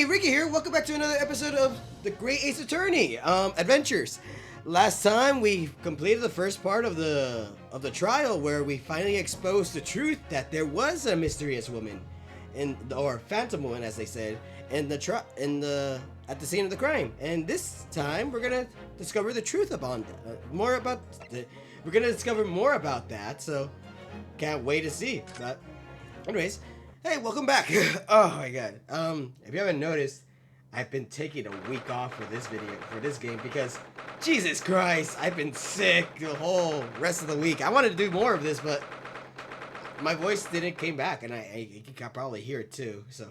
Ricky here. Welcome back to another episode of the Great Ace Attorney Adventures. Last time we completed the first part of the trial where we finally exposed the truth that there was a mysterious woman, or phantom woman, as they said, at the scene of the crime. And this time we're gonna discover the truth we're gonna discover more about that. So can't wait to see. But anyways. Hey, welcome back. Oh my god. If you haven't noticed, I've been taking a week off for this game because Jesus Christ, I've been sick the whole rest of the week. I wanted to do more of this, but my voice came back, and I can probably hear it too. So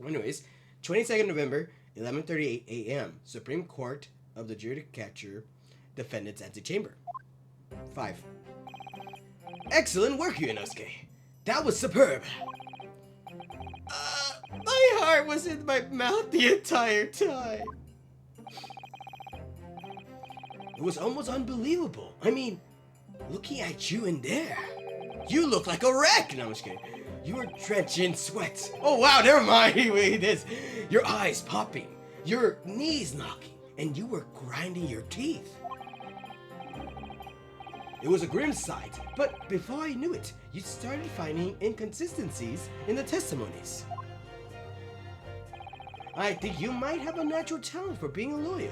anyways, 22nd November, 11:38 a.m. Supreme Court of the Judicature, Defendant's Antechamber. 5. Excellent work, Yunosuke. That was superb. My heart was in my mouth the entire time. It was almost unbelievable. I mean, looking at you in there, you look like a wreck. No, I'm just kidding. You were drenched in sweat. Oh wow, never mind. Wait, this. Your eyes popping, your knees knocking, and you were grinding your teeth. It was a grim sight, but before I knew it, you started finding inconsistencies in the testimonies. I think you might have a natural talent for being a lawyer.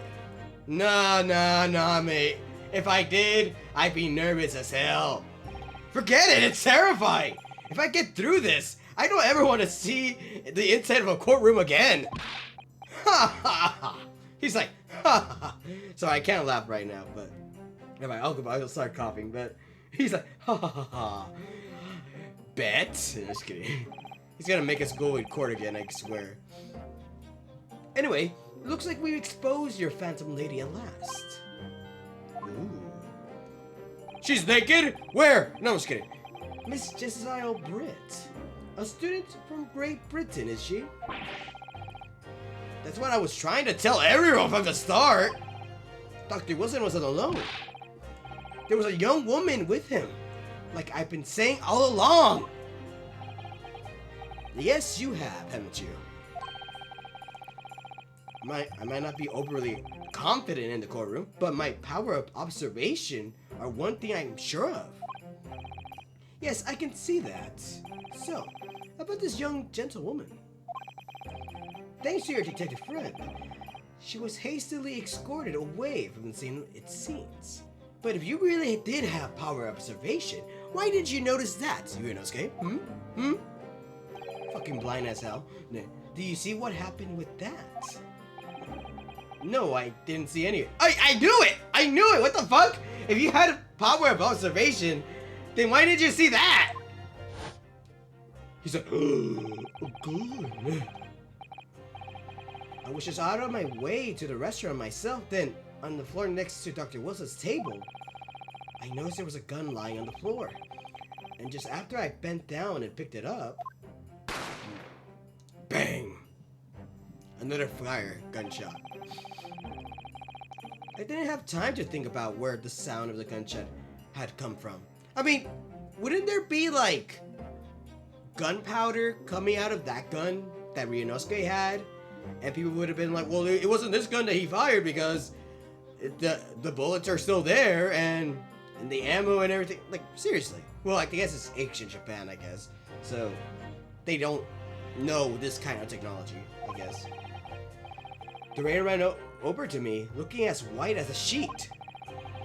Nah, mate. If I did, I'd be nervous as hell. Forget it, it's terrifying. If I get through this, I don't ever want to see the inside of a courtroom again. Ha ha ha. He's like, ha ha ha. Sorry, I can't laugh right now, but I'll start coughing, but he's like, ha ha ha ha. Bet? Just kidding. He's gonna make us go in court again, I swear. Anyway, looks like we've exposed your phantom lady at last. Ooh. She's naked? Where? No, I'm just kidding. Miss Jesiel Britt. A student from Great Britain, is she? That's what I was trying to tell everyone from the start. Dr. Wilson wasn't alone. There was a young woman with him, like I've been saying all along. Yes, you have, haven't you? I might not be overly confident in the courtroom, but my power of observation are one thing I'm sure of. Yes, I can see that. So, about this young gentlewoman? Thanks to your detective friend, she was hastily escorted away from the scene, it seems. But if you really did have power observation, why did you notice that, Yunosuke? Fucking blind as hell. Do you see what happened with that? No, I didn't see any. I knew it! I knew it! What the fuck? If you had power of observation, then why did you see that? He's like, oh, good. I was just out of my way to the restaurant myself, then on the floor next to Dr. Wilson's table, I noticed there was a gun lying on the floor. And just after I bent down and picked it up, bang! Another gunshot. I didn't have time to think about where the sound of the gunshot had come from. I mean, wouldn't there be like gunpowder coming out of that gun that Ryunosuke had? And people would have been like, well, it wasn't this gun that he fired because the bullets are still there and the ammo and everything. Like, seriously. Well, I guess it's ancient Japan, I guess. So they don't know this kind of technology, I guess. Duran ran over to me, looking as white as a sheet.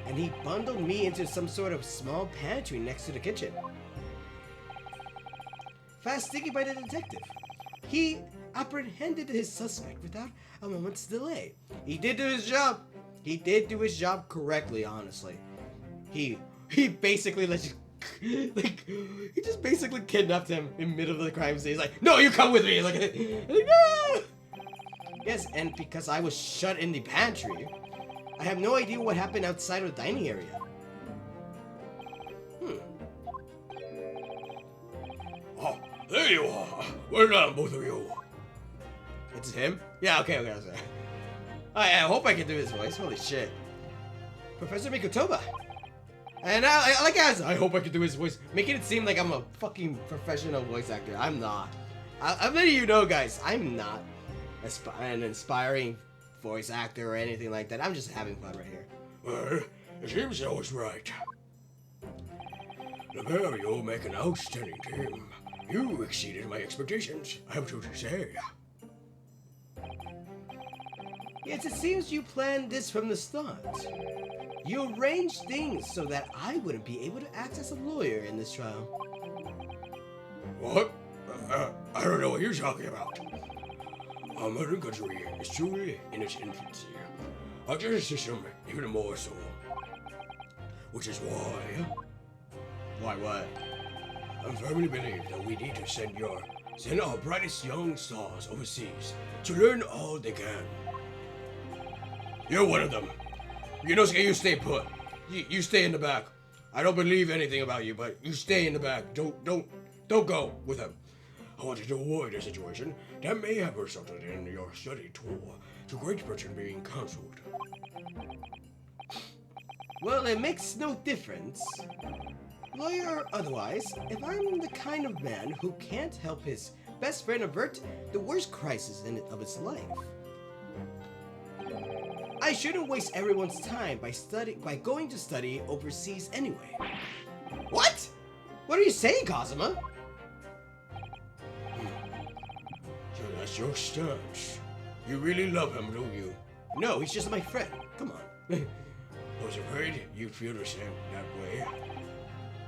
And he bundled me into some sort of small pantry next to the kitchen. Fast thinking by the detective. He apprehended his suspect without a moment's delay. He did do his job. He did do his job correctly, honestly. He basically he just basically kidnapped him in the middle of the crime scene. He's like, no, you come with me. Like, no! Yes, and because I was shut in the pantry, I have no idea what happened outside of the dining area. Oh, there you are. Where are both of you? It's him? Yeah, okay. I hope I can do his voice. Holy shit. Professor Mikotoba. And I like as I hope I can do his voice, making it seem like I'm a fucking professional voice actor. I'm not. I'm letting you know, guys, I'm not. an inspiring voice actor or anything like that. I'm just having fun right here. Well, it seems I was right. The pair of you make an outstanding team. You exceeded my expectations, I have to say. Yes, it seems you planned this from the start. You arranged things so that I wouldn't be able to act as a lawyer in this trial. What? I don't know what you're talking about. Our modern country is truly in its infancy. Our justice system even more so. Which is why... Why what? I firmly believe that we need to send our brightest young stars overseas to learn all they can. You're one of them. You stay put. You stay in the back. I don't believe anything about you, but you stay in the back. Don't go with them. I wanted to avoid a situation that may have resulted in your study tour to Great Britain being cancelled. Well, it makes no difference. Lawyer or otherwise, if I'm the kind of man who can't help his best friend avert the worst crisis of his life, I shouldn't waste everyone's time by going to study overseas anyway. What? What are you saying, Kazuma? So that's your stance. You really love him, don't you? No, he's just my friend. Come on. I was afraid you'd feel the same that way.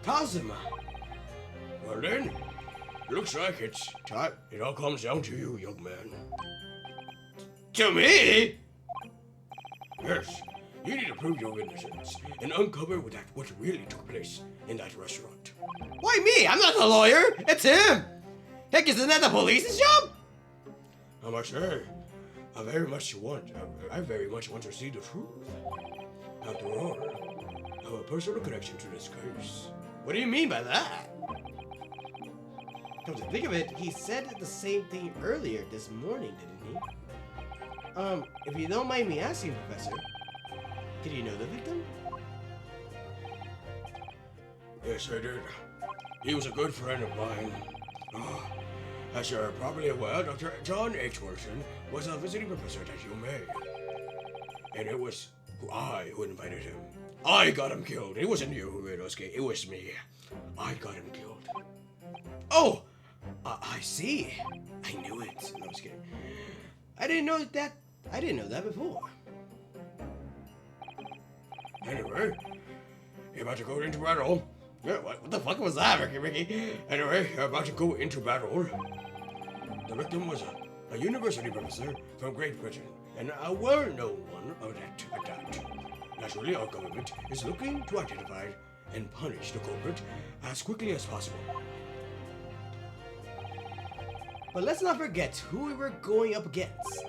Kazuma! Well then, looks like it's time. It all comes down to you, young man. To me? Yes, you need to prove your innocence and uncover what really took place in that restaurant. Why me? I'm not the lawyer. It's him. Heck, isn't that the police's job? I must say, I very much want to see the truth. After all, I have a personal connection to this case. What do you mean by that? Come to think of it, he said the same thing earlier this morning, didn't he? If you don't mind me asking, Professor, did you know the victim? Yes, I did. He was a good friend of mine. As you're probably aware, Dr. John H. Wilson was a visiting professor at UMA. And it was I who invited him. I got him killed. It wasn't you who made us gay. It was me. I got him killed. Oh! I see. I knew it. No, I was kidding. I didn't know that before. Anyway, you're about to go into battle. Yeah, what the fuck was that, Ricky? Anyway, you're about to go into battle. The victim was a university professor from Great Britain, and a well-known one at that. Naturally, our government is looking to identify and punish the culprit as quickly as possible. But let's not forget who we were going up against.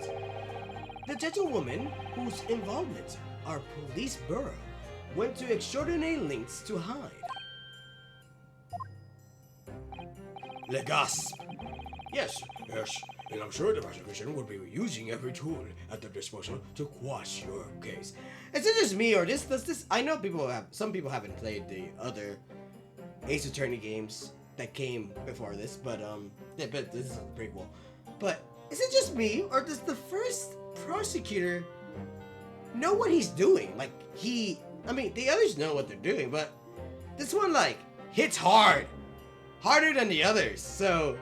The gentlewoman whose involvement our police bureau went to extraordinary lengths to hide. Le gasp. Yes, and I'm sure the prosecution will be using every tool at their disposal to quash your case. Is it just me, or does this? I know some people haven't played the other Ace Attorney games that came before this, but this is a prequel. But is it just me, or does the first prosecutor know what he's doing? Like the others know what they're doing, but this one hits harder than the others. So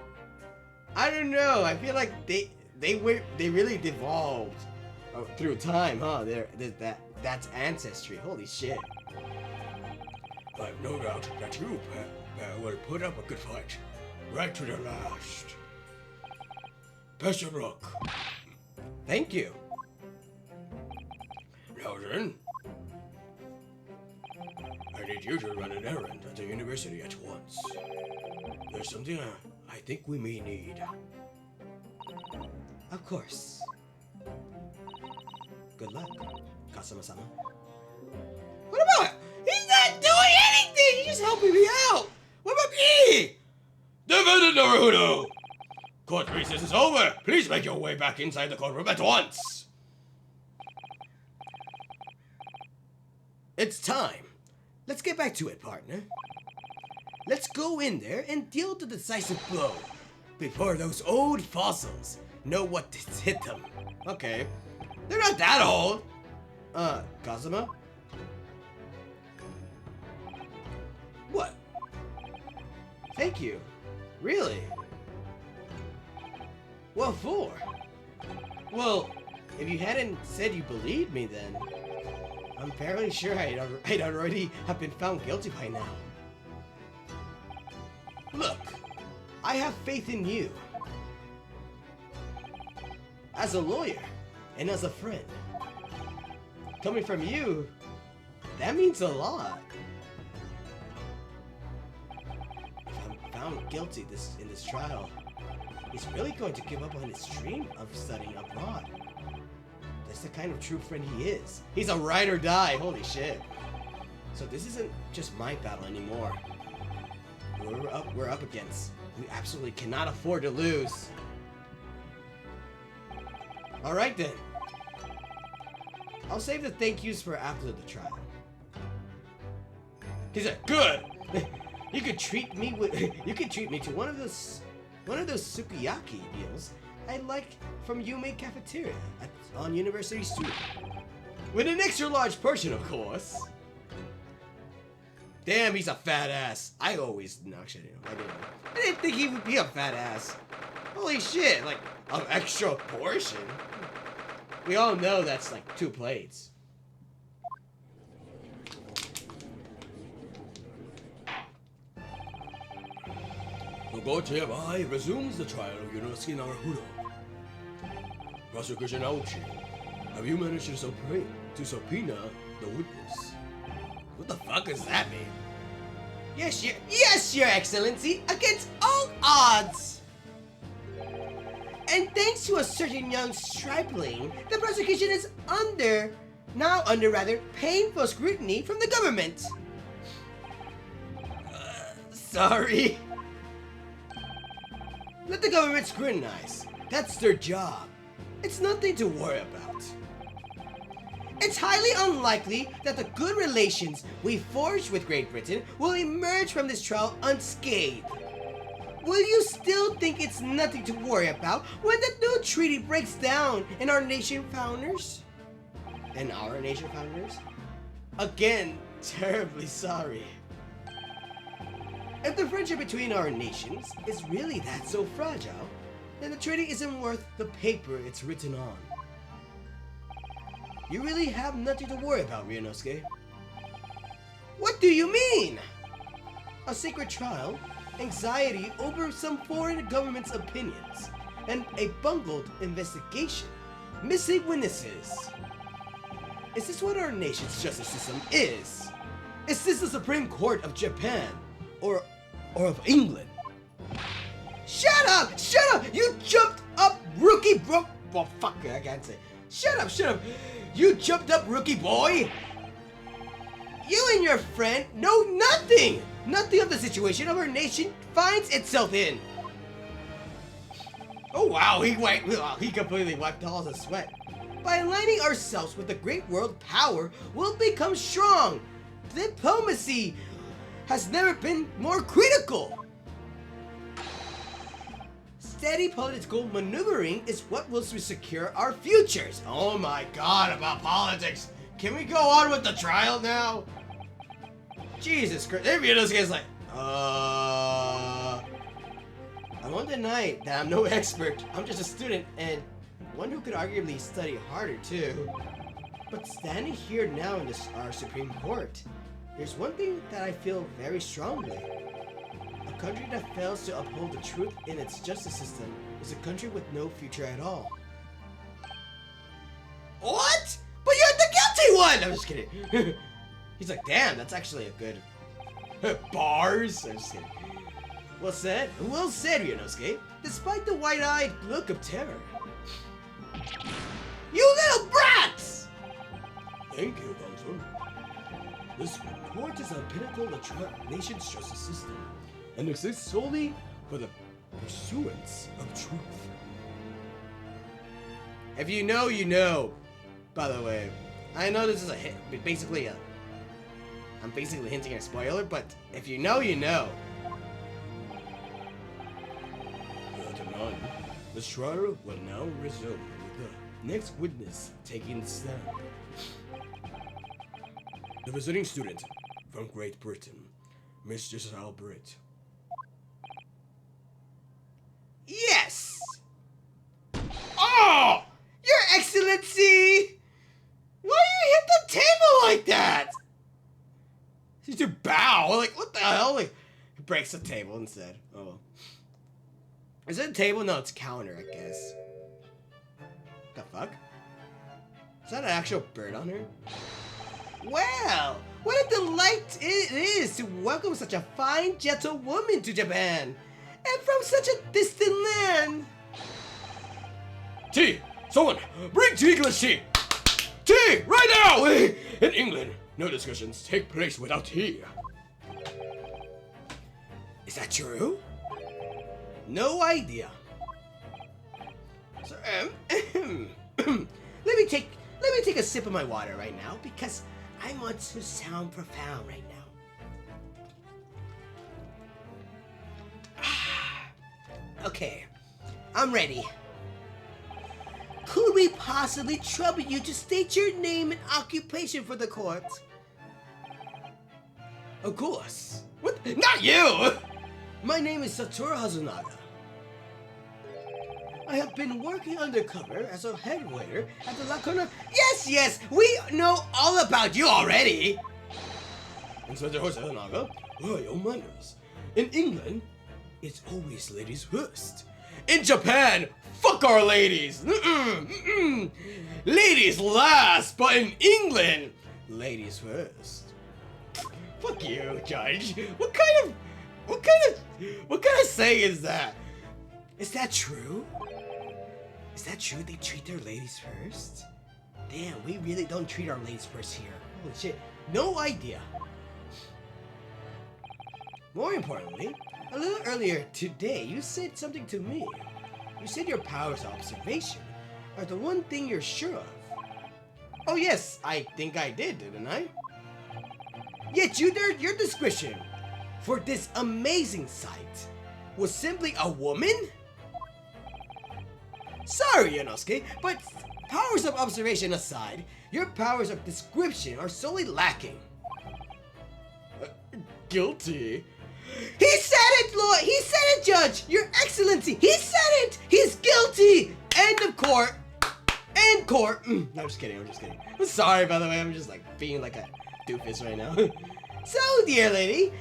I don't know. I feel like they really devolved through time, huh? That's ancestry. Holy shit. I have no doubt that you will put up a good fight, right to the last. Best of luck. Thank you. Now then, I need you to run an errand at the university at once. There's something I think we may need. Of course. Good luck, Kasama-sama. What about it? He's not doing anything! He's just helping me out! What about me? Defendant Naruto! Court recess is over! Please make your way back inside the courtroom at once! It's time. Let's get back to it, partner. Let's go in there and deal the decisive blow before those old fossils know what hit them. Okay. They're not that old. Kazuma? What? Thank you. Really? What for? Well, if you hadn't said you believed me then, I'm fairly sure I'd already have been found guilty by now. Look, I have faith in you. As a lawyer, and as a friend. Coming from you, that means a lot. If I'm found guilty in this trial, he's really going to give up on his dream of studying abroad. That's the kind of true friend he is. He's a ride or die, holy shit. So this isn't just my battle anymore. We're up against. We absolutely cannot afford to lose. Alright then. I'll save the thank yous for after the trial. He said, good! You could treat me to one of those sukiyaki meals I like from Yume Cafeteria on University Street. With an extra large portion, of course. Damn, he's a fat ass. I always shit, I didn't think he would be a fat ass. Holy shit, like an extra portion. We all know that's like 2 plates. The court hereby resumes the trial of Yunosuke Naruto. Prosecution Aoshi, have you managed to subpoena the witness? What the fuck does that mean? Yes, your excellency, against all odds! And thanks to a certain young stripling, the prosecution is now under painful scrutiny from the government. Sorry. Let the government scrutinize. That's their job. It's nothing to worry about. It's highly unlikely that the good relations we forged with Great Britain will emerge from this trial unscathed. Will you still think it's nothing to worry about when the new treaty breaks down in our nation founders? Again, terribly sorry. If the friendship between our nations is really that so fragile, then the treaty isn't worth the paper it's written on. You really have nothing to worry about, Ryunosuke. What do you mean? A secret trial, anxiety over some foreign government's opinions, and a bungled investigation, missing witnesses. Is this what our nation's justice system is? Is this the Supreme Court of Japan? Or of England? Shut up! Shut up! You jumped up, rookie bro- Well, fuck it, I can't say. Shut up! You jumped up, rookie boy! You and your friend know nothing! Nothing of the situation our nation finds itself in! Oh wow, he completely wiped all the sweat. By aligning ourselves with the great world power, we'll become strong! Diplomacy has never been more critical! Steady political maneuvering is what will secure our futures. Oh my god, about politics. Can we go on with the trial now? Jesus Christ. Every of those guys like, I won't deny that I'm no expert. I'm just a student and one who could arguably study harder too. But standing here now in our Supreme Court, there's one thing that I feel very strongly. A country that fails to uphold the truth in its justice system is a country with no future at all. What? But you're the guilty one! I'm just kidding. He's like, damn, that's actually a good... Bars? I'm just kidding. Well said, Ryunosuke, despite the wide-eyed look of terror. You little brats! Thank you, Bowser. This court is a pinnacle of the nation's justice system and exists solely for the pursuance of truth. If you know, you know. By the way, I know this is basically I'm basically hinting at a spoiler, but if you know, you know. To none. The trial will now resume with the next witness taking the stand. The visiting student from Great Britain, Miss Giselle Britt. Yes! Oh! Your Excellency! Why you hit the table like that? You to bow? Like, what the hell? Like, he breaks the table instead. Oh well. Is it a table? No, it's a counter, I guess. The fuck? Is that an actual bird on her? Well, what a delight it is to welcome such a fine, gentle woman to Japan, and from such a distant land. Tea! Someone, bring tea, English tea! Tea! Right now! In England, no discussions take place without tea. Is that true? No idea. So, let me take a sip of my water right now because I want to sound profound right now. Okay, I'm ready. Could we possibly trouble you to state your name and occupation for the court? Of course. What? Not you! My name is Satoru Hazunaga. I have been working undercover as a head waiter at the Lacuna. Yes, we know all about you already. And Satoru Hazunaga, royal manners. In England, it's always ladies first. In Japan, fuck our ladies. Ladies last, but in England, ladies first. Fuck you, Judge. What kind of saying is that? Is that true? Is that true they treat their ladies first? Damn, we really don't treat our ladies first here. Holy shit. No idea. More importantly, a little earlier today, you said something to me. You said your powers of observation are the one thing you're sure of. Oh yes, I think I did, didn't I? Yet your description for this amazing sight was simply a woman? Sorry, Yonosuke, but powers of observation aside, your powers of description are solely lacking. Guilty. He said it, Lord! He said it, Judge! Your Excellency! He said it! He's guilty! End of court! End court! No, I'm just kidding, I'm sorry, by the way, I'm just like being like a doofus right now. So, dear lady,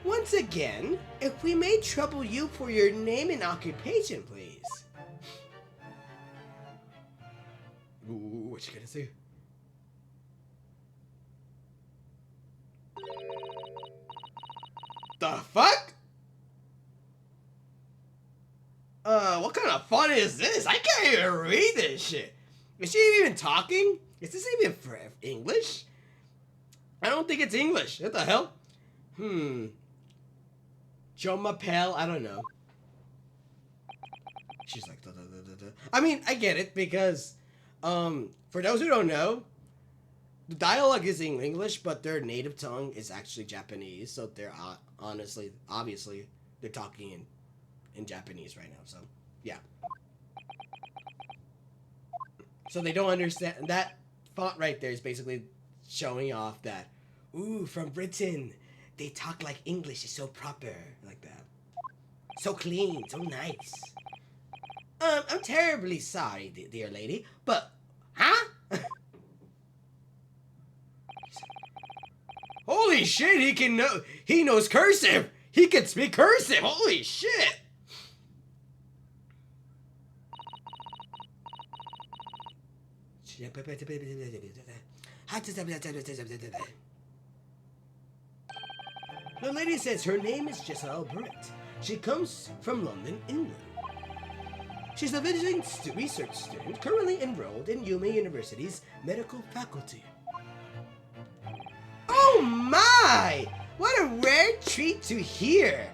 once again, if we may trouble you for your name and occupation, please. Ooh, what you gonna say? The fuck? What kind of fun is this? I can't even read this shit. Is she even talking? Is this even for English? I don't think it's English. What the hell? Joma Pell? I don't know. She's like, da, da, da, da, da. I mean, I get it because, for those who don't know, the dialogue is in English, but their native tongue is actually Japanese. So they're obviously, they're talking in Japanese right now. So, yeah. So they don't understand. That font right there is basically showing off that, ooh, from Britain, they talk like English is so proper, like that. So clean, so nice. I'm terribly sorry, dear lady, but, huh? Holy shit, he knows cursive! He can speak cursive! Holy shit! The lady says her name is Giselle Britt. She comes from London, England. She's a visiting research student currently enrolled in Yuma University's medical faculty. Oh my! What a rare treat to hear!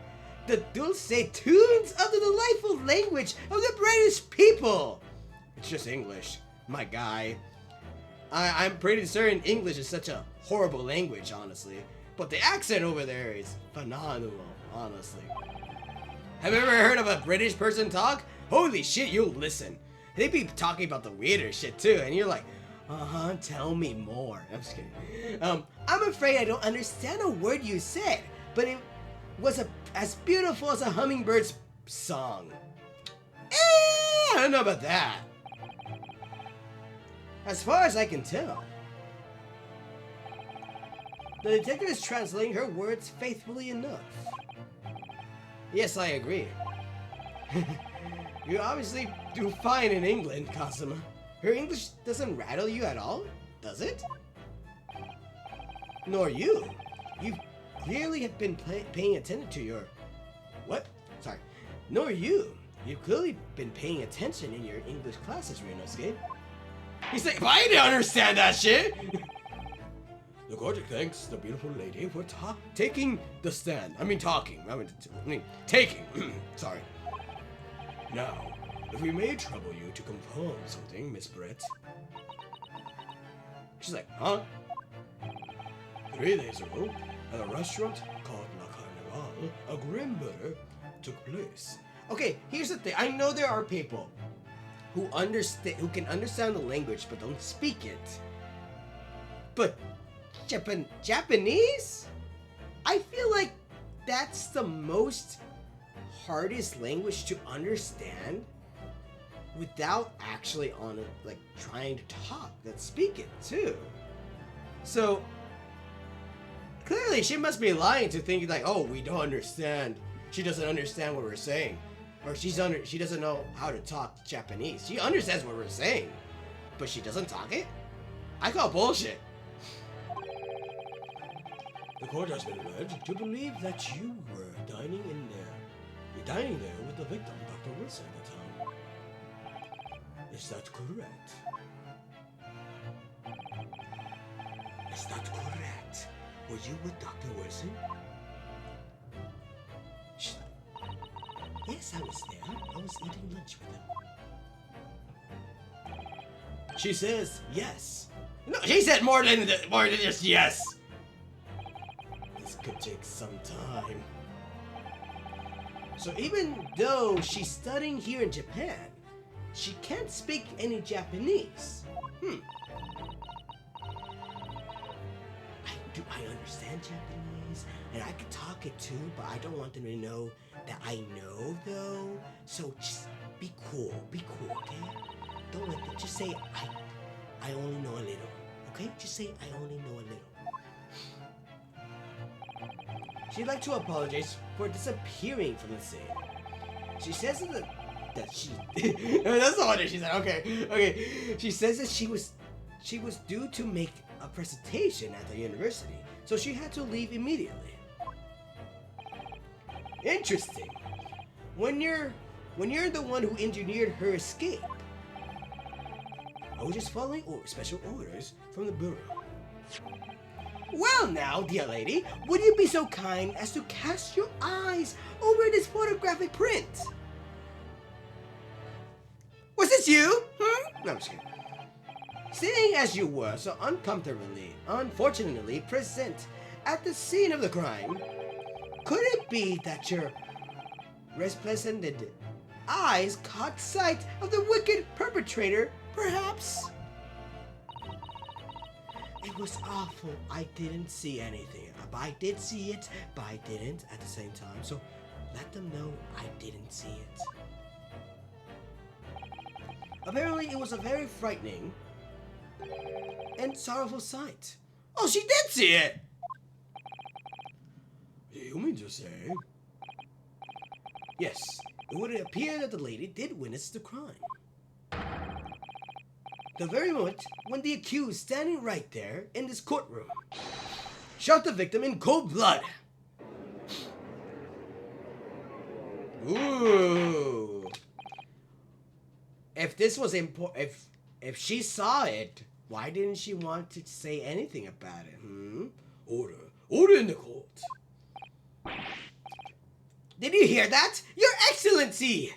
The dulce tunes of the delightful language of the British people! It's just English, my guy. I'm pretty certain English is such a horrible language, honestly. But the accent over there is phenomenal, honestly. Have you ever heard of a British person talk? Holy shit, you'll listen. They be talking about the weirder shit too, and you're like, tell me more. I'm just kidding. I'm afraid I don't understand a word you said, but it was as beautiful as a hummingbird's song. I don't know about that. As far as I can tell, the detective is translating her words faithfully enough. Yes, I agree. You obviously do fine in England, Cosima. Her English doesn't rattle you at all, does it? Nor you. You clearly have been paying attention to your... What? Sorry. Nor you. You've clearly been paying attention in your English classes, Ryunosuke. He's like, I didn't understand that shit! The court thanks the beautiful lady for taking the stand. I mean talking. Taking. Sorry. Now, if we may trouble you to confirm something, Miss Brett. She's like, huh? 3 days ago, at a restaurant called La Carnival, a grim murder took place. Okay, here's the thing. I know there are people who can understand the language but don't speak it. But Japanese? I feel like that's the most hardest language to understand without actually trying to talk, speak it too. So clearly she must be lying to think like, oh, we don't understand. She doesn't understand what we're saying. Or she doesn't know how to talk Japanese. She understands what we're saying, but she doesn't talk it? I call bullshit. The court has been led to believe that you were dining there with the victim, Dr. Wilson, at the time. Is that correct? Is that correct? Were you with Dr. Wilson? Yes, I was there. I was eating lunch with him. She says yes. No, she said more than just yes. This could take some time. So even though she's studying here in Japan, she can't speak any Japanese. I understand Japanese, and I could talk it too, but I don't want them to know that I know, though. So just be cool, okay? Don't let them, just say, I only know a little, okay? Just say, I only know a little. She'd like to apologize for disappearing from the scene. She says that she... That's the one that she said, okay. She says that she was due to make a presentation at the university, so she had to leave immediately. Interesting. When you're the one who engineered her escape, I was just following special orders from the bureau. Well now, dear lady, would you be so kind as to cast your eyes over this photographic print? Was this you? No, I'm just kidding. Seeing as you were so unfortunately present at the scene of the crime, could it be that your resplendent eyes caught sight of the wicked perpetrator, perhaps? It was awful. I didn't see anything. I did see it, but I didn't at the same time. So let them know I didn't see it. Apparently, it was a very frightening and sorrowful sight. Oh, she did see it! You mean to say? Yes, it would appear that the lady did witness the crime. The very moment when the accused, standing right there in this courtroom, shot the victim in cold blood. Ooh. If this was if she saw it, why didn't she want to say anything about it? Order in the court. Did you hear that? Your Excellency!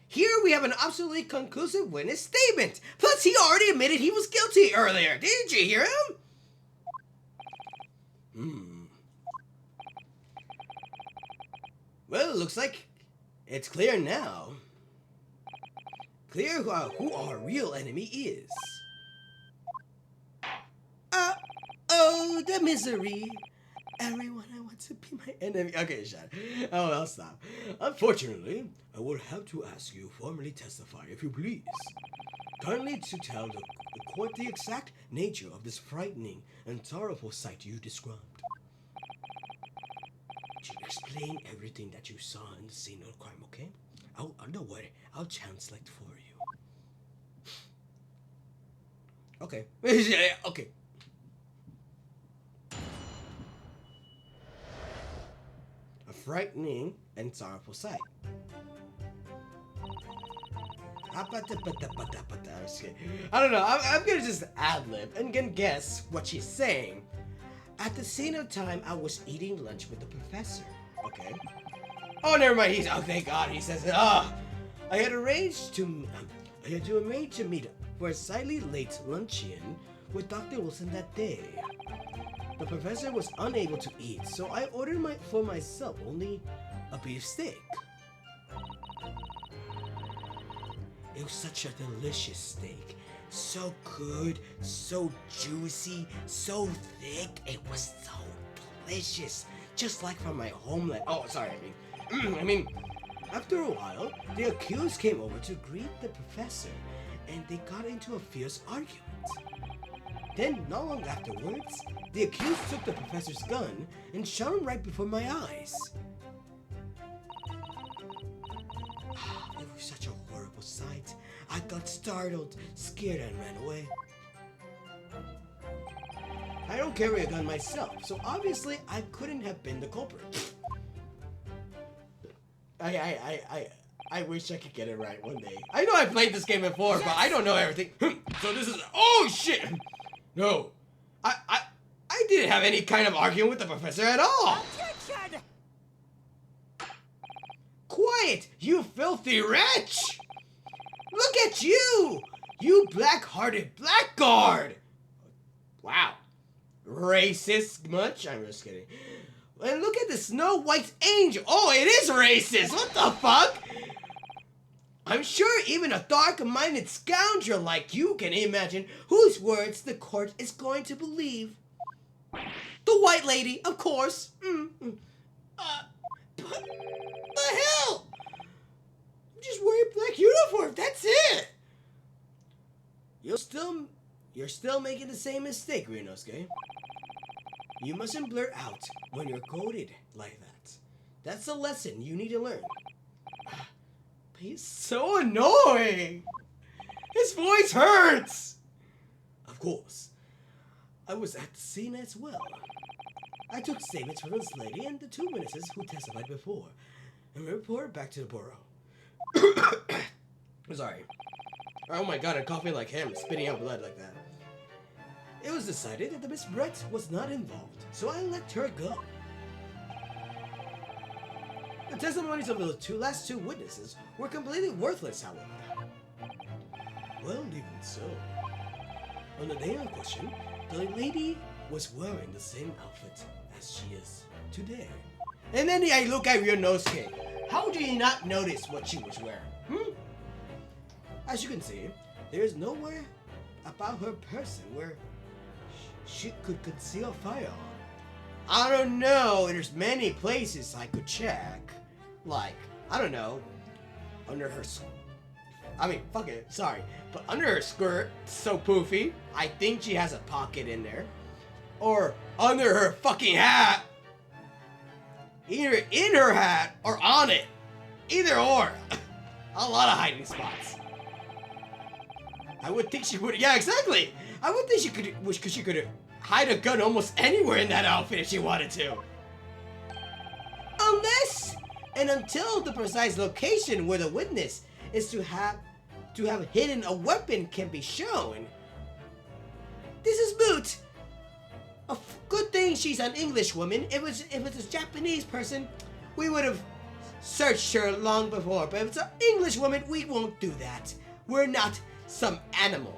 Here we have an absolutely conclusive witness statement. Plus, he already admitted he was guilty earlier. Didn't you hear him? Well, it looks like it's clear now. clear who our real enemy is. Oh, the misery. Everyone I want to be my enemy. Okay, shut. Oh, I'll stop. Unfortunately, I will have to ask you formally testify, if you please. Kindly to tell the court the exact nature of this frightening and sorrowful sight you described. To explain everything that you saw in the scene of the crime, okay? Don't worry, I'll translate for you. Okay. Okay. A frightening and sorrowful sight. I don't know. I'm gonna just ad-lib and gonna guess what she's saying. At the scene of time, I was eating lunch with the professor. Okay. Oh, never mind. Oh, thank God. He says, I had arranged to meet for a slightly late luncheon with Dr. Wilson that day. The professor was unable to eat, so I ordered for myself only a beef steak. It was such a delicious steak. So good, so juicy, so thick. It was so delicious. Just like from my homeland. Oh, sorry, I mean, after a while, the accused came over to greet the professor, and they got into a fierce argument. Then, not long afterwards, the accused took the professor's gun and shot him right before my eyes. It was such a horrible sight. I got startled, scared, and ran away. I don't carry a gun myself, so obviously I couldn't have been the culprit. I wish I could get it right one day. I know I played this game before, but I don't know everything. So this is, oh shit! No, I didn't have any kind of argument with the professor at all. Attention! Quiet, you filthy wretch! Look at you, you black-hearted blackguard! Wow, racist much? I'm just kidding. And look at the Snow White angel. Oh, it is racist. What the fuck? I'm sure even a dark-minded scoundrel like you can imagine whose words the court is going to believe. The white lady, of course. But the hell? I'm just wearing a black uniform. That's it. You're still making the same mistake, Ryunosuke. You mustn't blurt out when you're quoted like that. That's a lesson you need to learn. But he's so annoying. His voice hurts. Of course, I was at the scene as well. I took statements from this lady and the two witnesses who testified before, and reported back to the borough. Sorry. Oh my god, I'm coughing like him, spitting out blood like that. It was decided that the Miss Brett was not involved, so I let her go. The testimonies of the last two witnesses were completely worthless, however. Well, even so. On the day in question, the lady was wearing the same outfit as she is today. And then I look at Ryunosuke. How do you not notice what she was wearing? As you can see, there is nowhere about her person where she could conceal a firearm. I don't know, there's many places I could check. Like, I don't know, under her but under her skirt, so poofy, I think she has a pocket in there. Or under her fucking hat. Either in her hat or on it. Either or. A lot of hiding spots. I would think she would, yeah, exactly. I would think she could hide a gun almost anywhere in that outfit if she wanted to. Unless and until the precise location where the witness is to have hidden a weapon can be shown. This is moot. A good thing she's an English woman. If it's a Japanese person, we would have searched her long before. But if it's an English woman, we won't do that. We're not some animal.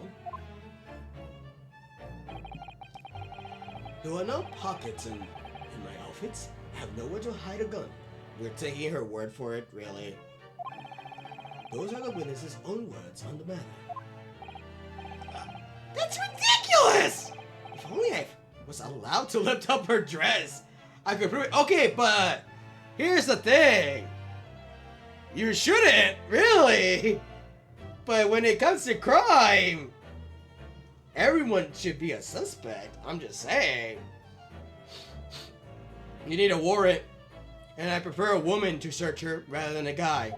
There are no pockets in my outfits. I have nowhere to hide a gun. We're taking her word for it, really. Those are the witness's own words on the matter. That's ridiculous! If only I was allowed to lift up her dress, I could prove it. Okay, but here's the thing. You shouldn't, really. But when it comes to crime, everyone should be a suspect. I'm just saying. You need a warrant, and I prefer a woman to search her rather than a guy.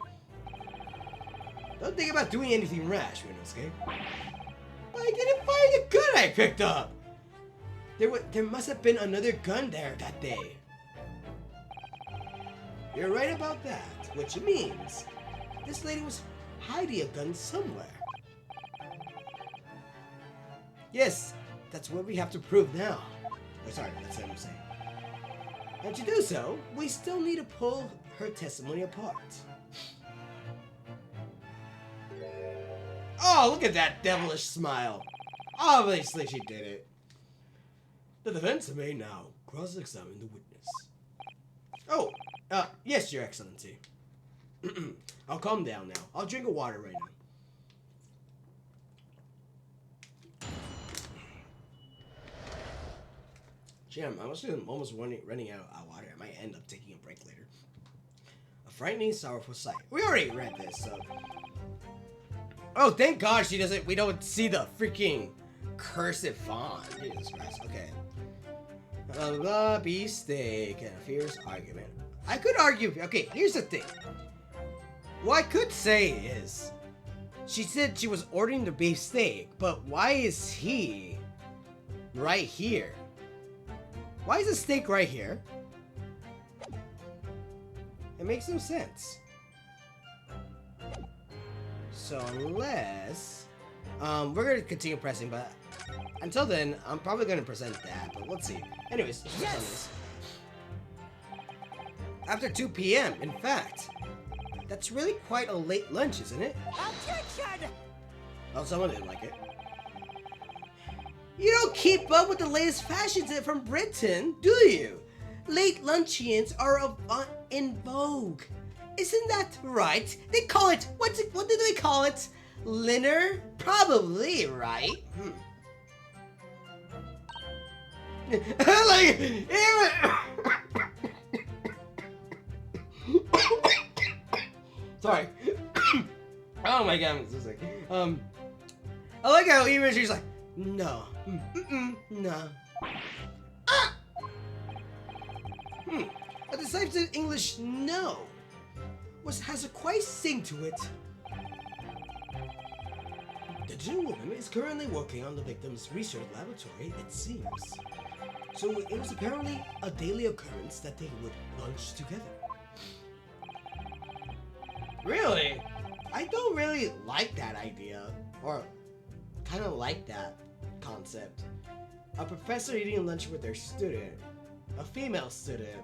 Don't think about doing anything rash, Rinosuke. But I didn't find the gun I picked up. There must have been another gun there that day. You're right about that, which means this lady was hiding a gun somewhere. Yes, that's what we have to prove now. Oh, sorry, that's what I'm saying. And to do so, we still need to pull her testimony apart. Oh, look at that devilish smile. Obviously she did it. The defense may now cross-examine the witness. Oh, yes, Your Excellency. I'll calm down now. I'll drink a water right now. Gee, I'm almost running out of water. I might end up taking a break later. A frightening, sorrowful sight. We already read this, so... Oh, thank God we don't see the freaking cursive font. Jesus Christ, okay. Beefsteak and a fierce argument. I could argue, okay, here's the thing. What I could say is, she said she was ordering the beefsteak, but why is he right here? Why is the steak right here? It makes no sense. So unless, we're gonna continue pressing, but until then, I'm probably gonna present that, but let's see. Anyways, yes! After 2 p.m., in fact. That's really quite a late lunch, isn't it? Objection! Well, someone didn't like it. You don't keep up with the latest fashions from Britain, do you? Late luncheons are in vogue. Isn't that right? They call it, what do they call it? Dinner? Probably, right? Like, even... Sorry. Oh my God, I'm so sick. I like how even she's like, no. No. Ah! A decisive English no has a quite sting to it. The gentlewoman is currently working on the victim's research laboratory, it seems. So it was apparently a daily occurrence that they would lunch together. Really? I don't really like that idea, or kind of like that concept. A professor eating lunch with their student, a female student.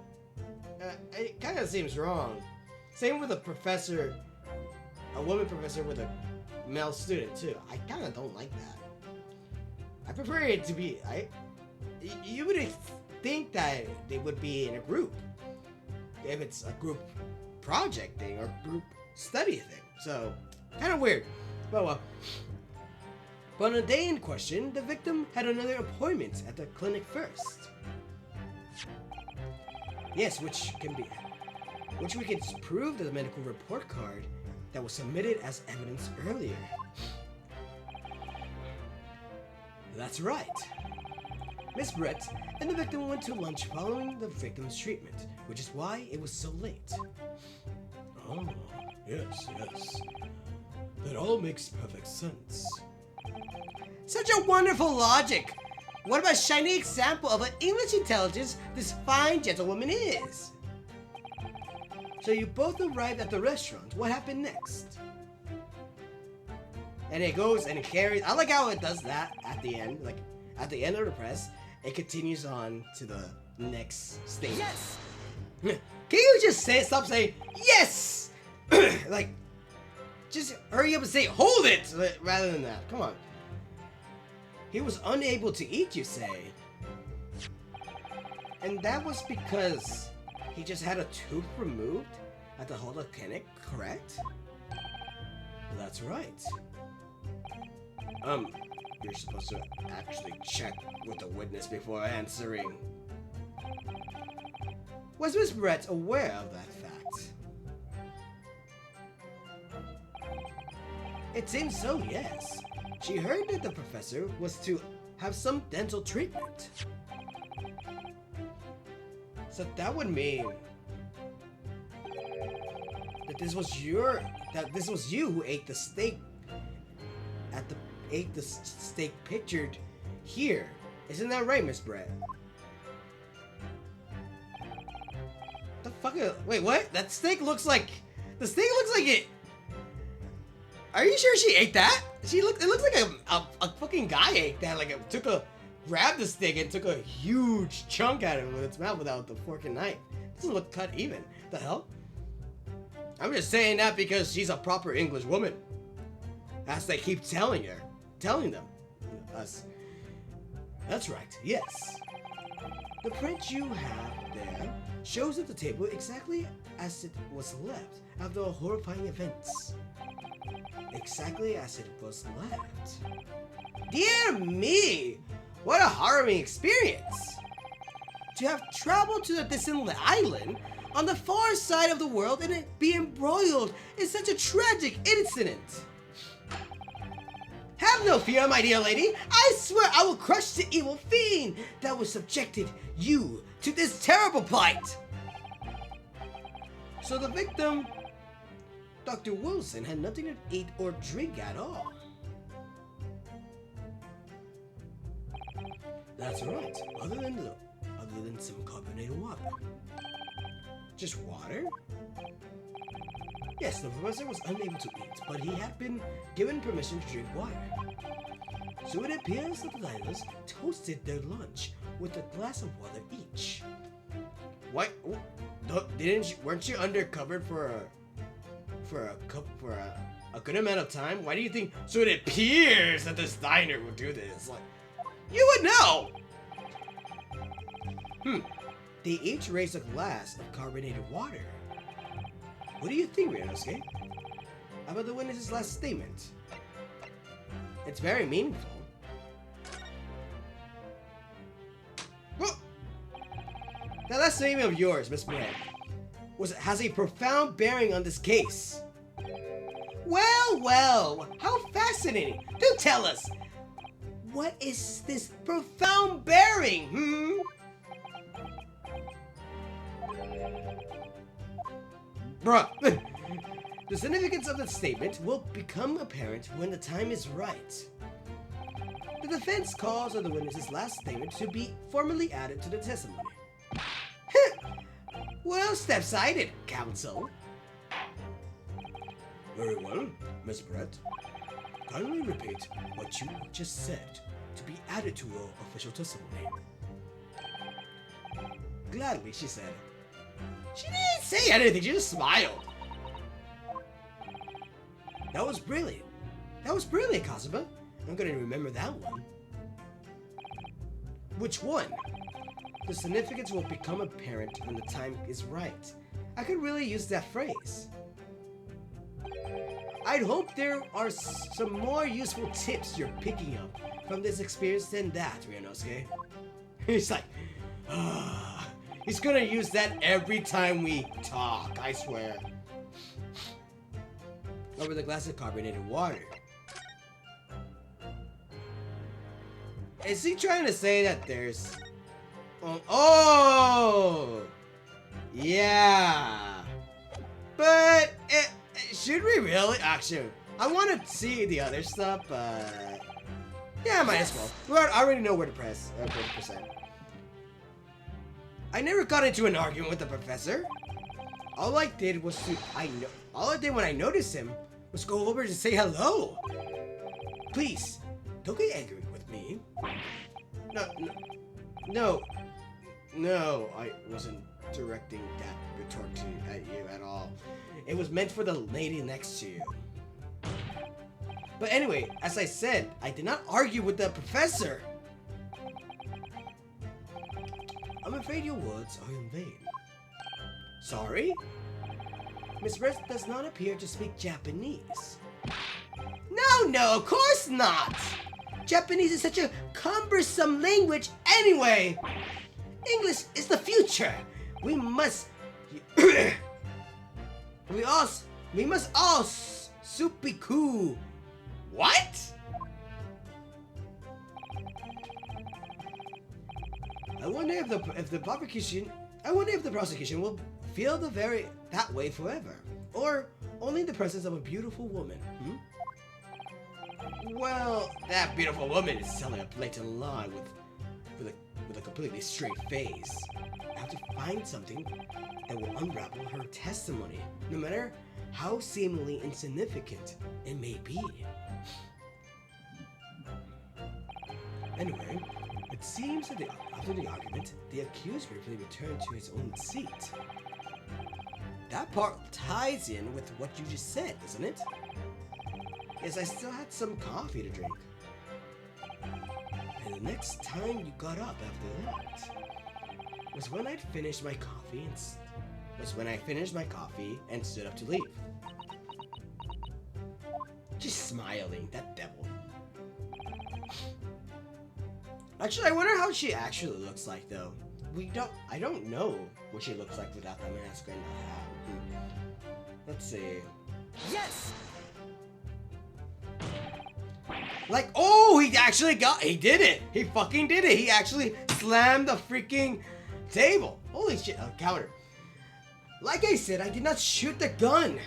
It kind of seems wrong. Same with a woman professor with a male student too. I kind of don't like that. I prefer it to be, you would think that they would be in a group. If it's a group project thing or group study thing. So, kind of weird. But well. But on the day in question, the victim had another appointment at the clinic first. Yes, which we can prove to the medical report card that was submitted as evidence earlier. That's right. Miss Brett and the victim went to lunch following the victim's treatment, which is why it was so late. Oh, yes. That all makes perfect sense. Such a wonderful logic! What about a shining example of an English intelligence this fine gentlewoman is? So you both arrived at the restaurant. What happened next? And it goes and it carries. I like how it does that at the end. Like, at the end of the press, it continues on to the next stage. Yes! Can you just stop saying, yes! Like, just hurry up and say, hold it! Rather than that. Come on. He was unable to eat, you say? And that was because he just had a tooth removed at the Hola clinic, correct? That's right. You're supposed to actually check with the witness before answering. Was Miss Brett aware of that fact? It seems so, yes. She heard that the professor was to have some dental treatment. So that would mean that this was you who ate the steak ate the steak pictured here. Isn't that right, Miss Brett? The fuck? Wait, what? That steak looks like it. Are you sure she ate that? It looks like a fucking guy ate that. Like grabbed the steak and took a huge chunk out of it with its mouth without the fork and knife. Doesn't look cut even. The hell? I'm just saying that because she's a proper English woman. As they keep telling them. Us. That's right, yes. The print you have there shows at the table exactly as it was left after the horrifying events. Exactly as it was left. Dear me! What a harrowing experience! To have traveled to a distant island on the far side of the world and be embroiled in such a tragic incident. Have no fear, my dear lady. I swear I will crush the evil fiend that was subjected you to this terrible plight. So the victim, Dr. Wilson, had nothing to eat or drink at all. That's right. Other than some carbonated water. Just water? Yes, the professor was unable to eat, but he had been given permission to drink water. So it appears that the diners toasted their lunch with a glass of water each. What? Weren't you undercover for a good amount of time? Why do you think? So it appears that this diner would do this. Like, you would know. They each raised a glass of carbonated water. What do you think, Ryanosuke? About the witness's last statement? It's very meaningful. Well, that last statement of yours, Miss Brett, has a profound bearing on this case. Well, how fascinating! Do tell us! What is this profound bearing, Bruh, the significance of the statement will become apparent when the time is right. The defense calls on the witness's last statement to be formally added to the testimony. Well, step-sided, counsel. Very well, Miss Brett. Kindly repeat what you just said to be added to your official testimony. Gladly, she said. She didn't say anything, she just smiled. That was brilliant. That was brilliant, Kazuma. I'm gonna remember that one. Which one? The significance will become apparent when the time is right. I could really use that phrase. I'd hope there are some more useful tips you're picking up from this experience than that, Ryanosuke. He's like, he's gonna use that every time we talk, I swear. Over the glass of carbonated water. Is he trying to say that there's... Oh! Yeah! But, should we really? Actually, I want to see the other stuff, but... Yeah, might as well. I already know where to press. 40%. I never got into an argument with the professor. All I did was all I did when I noticed him was go over to say hello. Please, don't get angry with me. No, I wasn't directing that retort at you at all. It was meant for the lady next to you. But anyway, as I said, I did not argue with the professor. I'm afraid your words are in vain. Sorry? Miss Brett does not appear to speak Japanese. No, of course not! Japanese is such a cumbersome language anyway! English is the future! We must... we must all supiku... What? I wonder if the prosecution will feel that way forever, or only in the presence of a beautiful woman. Well, that beautiful woman is telling a blatant lie with a completely straight face. I have to find something that will unravel her testimony, no matter how seemingly insignificant it may be. Anyway, it seems that after the argument, the accused briefly returned to his own seat. That part ties in with what you just said, doesn't it? Yes, I still had some coffee to drink. And the next time you got up after that was when I finished my coffee and stood up to leave. Just smiling, that devil. Actually, I wonder how she actually looks like, though. I don't know what she looks like without the mask and the hat. Let's see. Yes! Like, oh, he did it! He fucking did it! He actually slammed the freaking table. Holy shit, a counter. Like I said, I did not shoot the gun.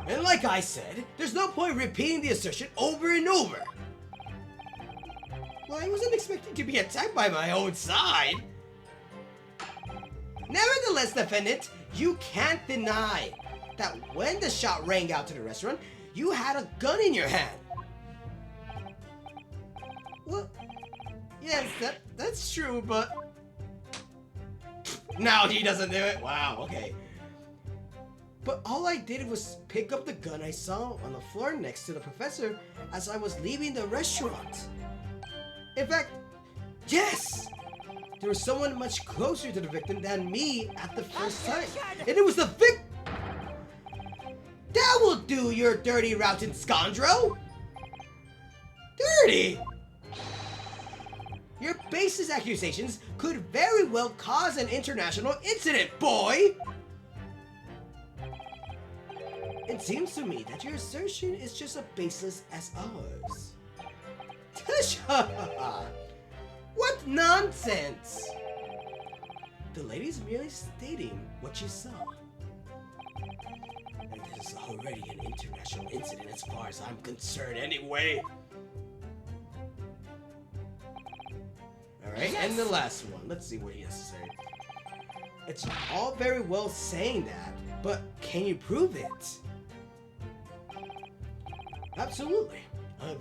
And like I said, there's no point repeating the assertion over and over. Well, I wasn't expecting to be attacked by my own side. Nevertheless, defendant, you can't deny that when the shot rang out to the restaurant, you had a gun in your hand. Well, yes, that's true, but... No, he doesn't do it. Wow, okay. But all I did was pick up the gun I saw on the floor next to the professor as I was leaving the restaurant. In fact, yes! There was someone much closer to the victim than me at the first time. And it was the victim! That will do, you dirty routing scoundrel! Dirty? Your baseless accusations could very well cause an international incident, boy! It seems to me that your assertion is just as baseless as ours. What nonsense! The lady's merely stating what she saw. And this is already an international incident as far as I'm concerned anyway. Alright, yes. And the last one. Let's see what he has to say. It's all very well saying that, but can you prove it? Absolutely. I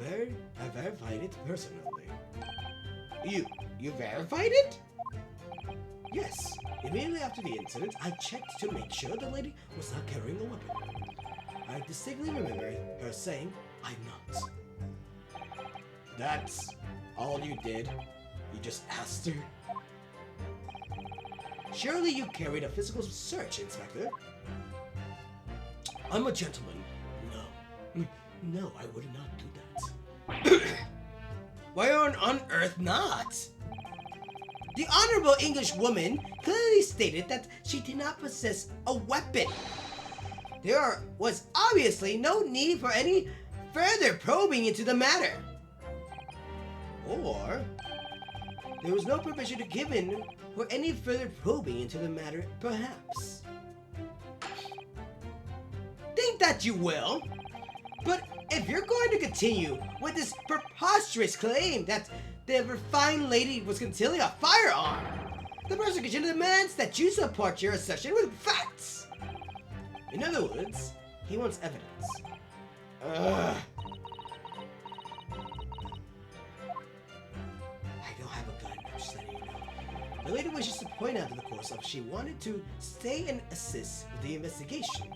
verified it personally. You verified it? Yes. Immediately after the incident, I checked to make sure the lady was not carrying a weapon. I distinctly remember her saying, "I'm not." That's all you did? You just asked her? Surely you carried a physical search, Inspector. I'm a gentleman. No, I would not do that. Why on earth not? The Honorable English woman clearly stated that she did not possess a weapon. There was obviously no need for any further probing into the matter. Or, there was no permission given for any further probing into the matter, perhaps. Think that you will. But if you're going to continue with this preposterous claim that the refined lady was concealing a firearm, the prosecution demands that you support your assertion with facts. In other words, he wants evidence. I don't have a gun, I'm just letting you know. The lady wishes to point out in the course of she wanted to stay and assist with the investigation.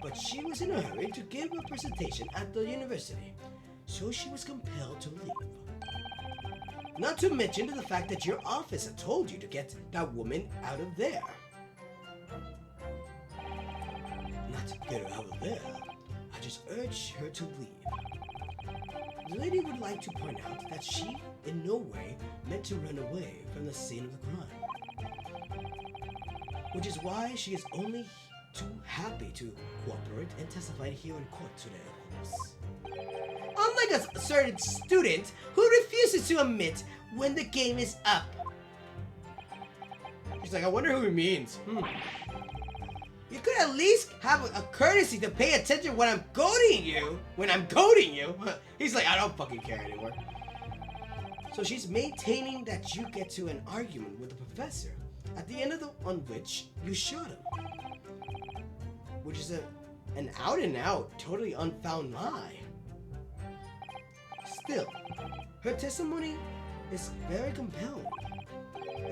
But she was in a hurry to give a presentation at the university, so she was compelled to leave. Not to mention the fact that your office had told you to get that woman out of there. Not to get her out of there. I judges urge her to leave. The lady would like to point out that she in no way meant to run away from the scene of the crime, which is why she is only too happy to cooperate and testify here in court today, of course. Unlike a certain student who refuses to admit when the game is up. She's like, I wonder who he means. You could at least have a courtesy to pay attention when I'm goading you. He's like, I don't fucking care anymore. So she's maintaining that you get to an argument with the professor, at the end of on which you shot him. Which is an out and out, totally unfound lie. Still, her testimony is very compelling.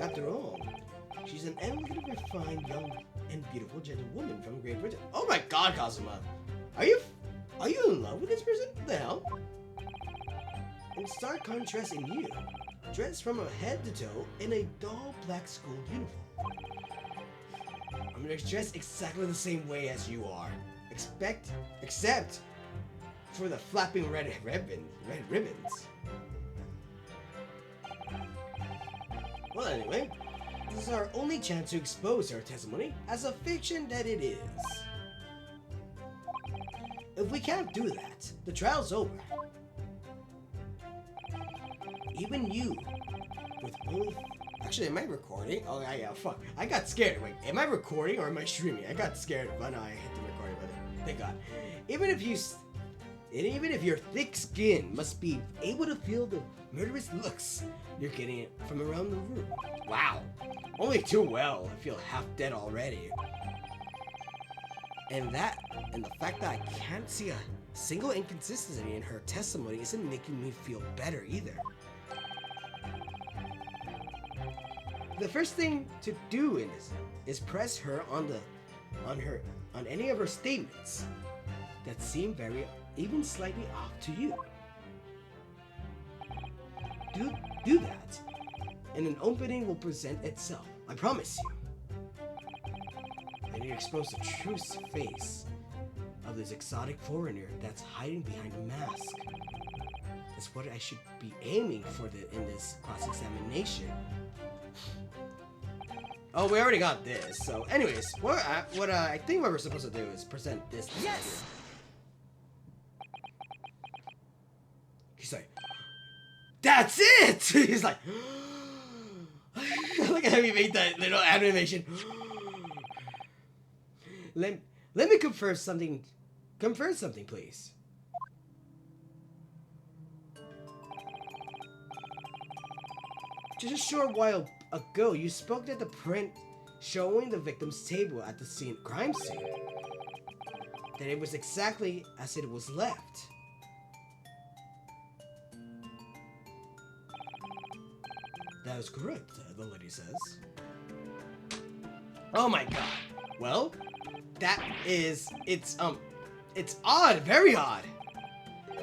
After all, she's an elegant, refined, young, and beautiful gentlewoman from Great Britain. Oh my god, Kazuma! Are you in love with this person? What the hell? In stark contrast in you, dressed from her head to toe in a dull black school uniform. I'm dressed exactly the same way as you are. Except for the flapping red ribbons. Well, anyway, this is our only chance to expose her testimony as a fiction that it is. If we can't do that, the trial's over. Even you, with both. Actually, am I recording? Oh, yeah, fuck. I got scared. Wait, am I recording or am I streaming? I got scared, but no, I hit the recording button. Thank God. Even if your thick skin must be able to feel the murderous looks you're getting from around the room. Wow. Only too well. I feel half dead already. And the fact that I can't see a single inconsistency in her testimony isn't making me feel better either. The first thing to do in this is press her on any of her statements that seem very, even slightly off to you. Do that, and an opening will present itself. I promise you. And you expose the true face of this exotic foreigner that's hiding behind a mask. That's what I should be aiming for in this cross-examination. Oh, we already got this. So, anyways, I think what we're supposed to do is present this. Yes. He's like, that's it. He's like, look at how he made that little animation. Let me confirm something. Confirm something, please. Just a short while ago, you spoke at the print showing the victim's table at the crime scene. That it was exactly as it was left. That is correct, the lady says. Oh my god. Well, it's odd, very odd.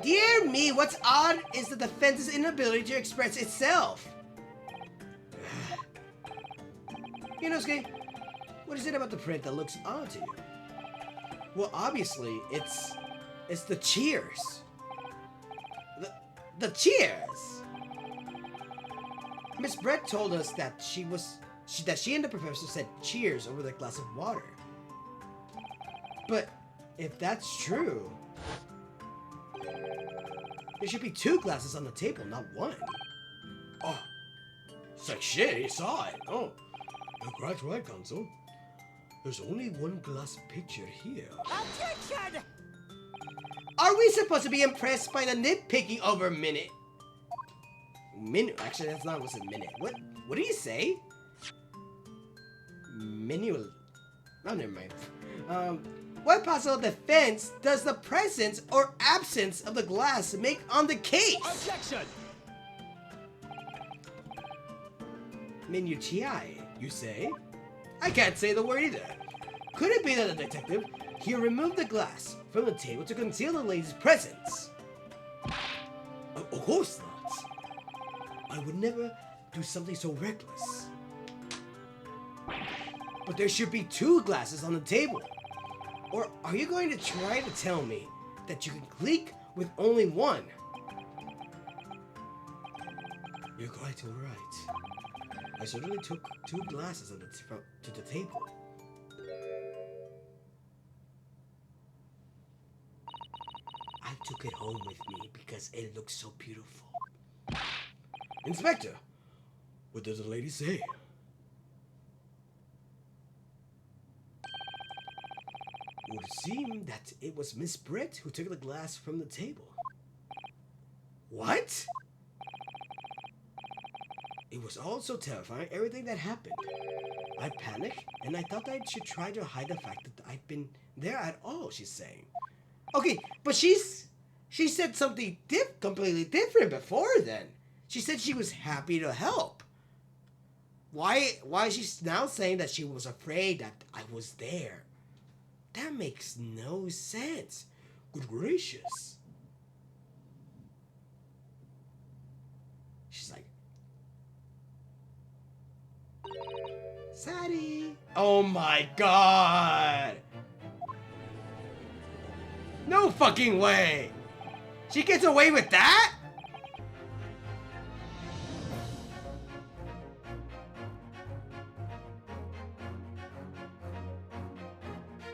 Dear me, what's odd is the defense's inability to express itself. Inosuke, what is it about the print that looks odd to you? Well, obviously, it's the cheers. The cheers! Miss Brett told us that she and the professor said cheers over the glass of water. But if that's true, there should be 2 glasses on the table, not 1. Oh, it's like shit, he saw it. Oh. You're quite right, Counsel. There's only 1 glass picture here. Objection! Are we supposed to be impressed by the nitpicking over minute? Actually, that's not what's a minute. What did he say? Menu. Oh, never mind. What possible defense does the presence or absence of the glass make on the case? Objection! Minutiae, you say? I can't say the word either. Could it be that the detective here removed the glass from the table to conceal the lady's presence? Of course not. I would never do something so reckless. But there should be 2 glasses on the table. Or are you going to try to tell me lock that you can click with only one. You're quite right. I certainly took 2 glasses to the table. I took it home with me because it looks so beautiful. Inspector, what does the lady say? It would seem that it was Miss Britt who took the glass from the table. What? It was all so terrifying, everything that happened. I panicked, and I thought I should try to hide the fact that I'd been there at all, she's saying. Okay, but she said something completely different before then. She said she was happy to help. Why is she now saying that she was afraid that I was there? That makes no sense. Good gracious. She's like, Sadie. Oh my god. No fucking way. She gets away with that?